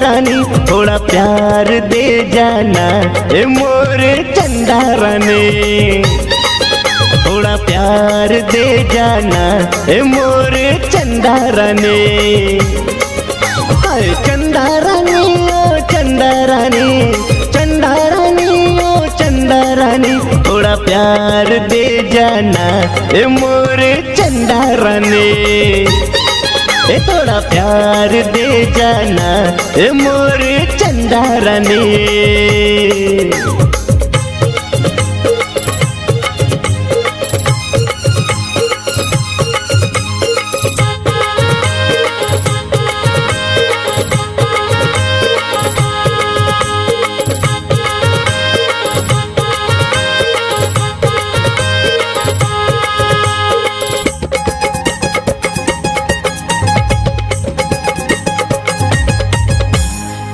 रानी थोड़ा प्यार दे जाना ए मोर चंदा रानी, थोड़ा प्यार दे जाना ए मोर चंदा रानी। अरे चंदा रानी ओ चंदा रानी, चंदा रानी ओ चंदा रानी, थोड़ा प्यार दे जाना ए मोर चंदा रानी, ए थोड़ा प्यार दे जाना ए मोर चंदा रानी।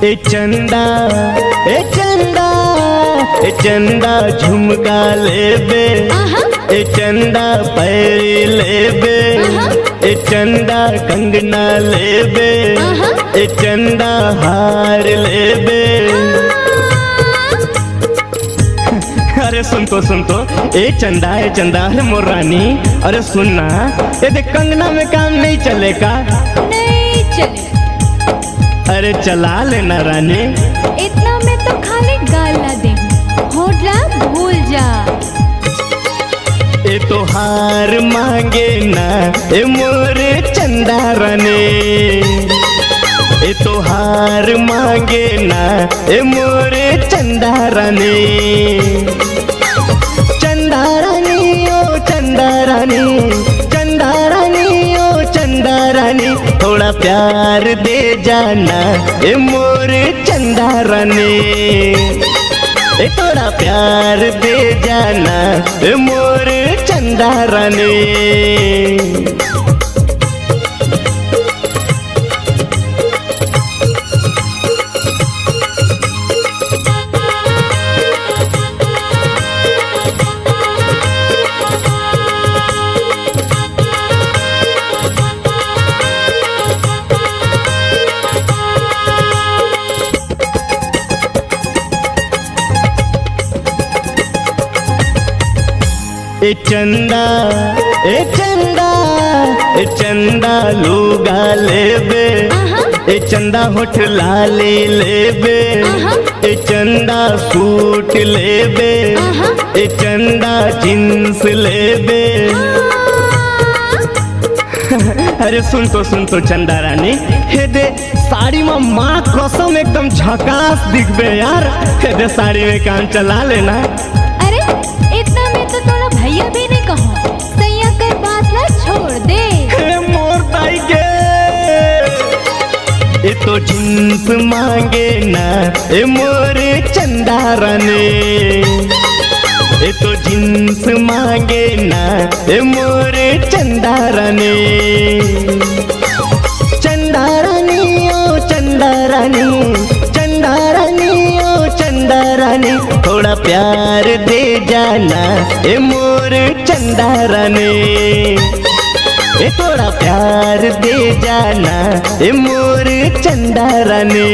ए चंदा ए चंदा ए चंदा झुमका लेबे, ए चंदा पैरी लेबे, ए चंदा कंगना लेबे, ए चंदा हार लेबे। अरे सुन तो ए चंदा अरे मोर रानी, अरे सुनना ये देख कंगना में काम नहीं चलेगा, नहीं चले। अरे चला लेना रानी, इतना में तो खाली गाला दे, होटला भूल जा। ए तो हार मांगे ना ए मोर चंदा रानी, ए तो हार मांगे ना ए मोर चंदा रानी। चंदा रानी ओ चंदा रानी, चंदा रानी ओ चंदा रानी, थोड़ा प्यार दे जाना ए मोर चंदा रानी, ए थोड़ा प्यार दे जाना ए मोर चंदा रानी। ए चंदा ए चंदा ए चंदा लूगा लेबे, ए चंदा होठ लाली लेबे, ए चंदा सूट लेबे, ए चंदा जींस लेबे। अरे सुन तो चंदा रानी, हे दे साड़ी में माँ कसम एकदम झकास दिखबे यार, हे दे साड़ी में काम चला लेना। अरे इतना में तो थोड़ा भैया भी नहीं कहो, सैया कर बात ना छोड़ दे। हे मोर ताई के ए तो जींस मांगे ना ए मोर चंदा रानी, ए तो जींस मांगे ना ए मोर चंदा रानी। चंदा रानी ओ चंदा रानी, चंदा रानी ओ चंदा रानी, थोड़ा प्यार दे जाना ए मोर चंदा रानी, ए थोड़ा प्यार दे जाना ए मोर चंदा रानी।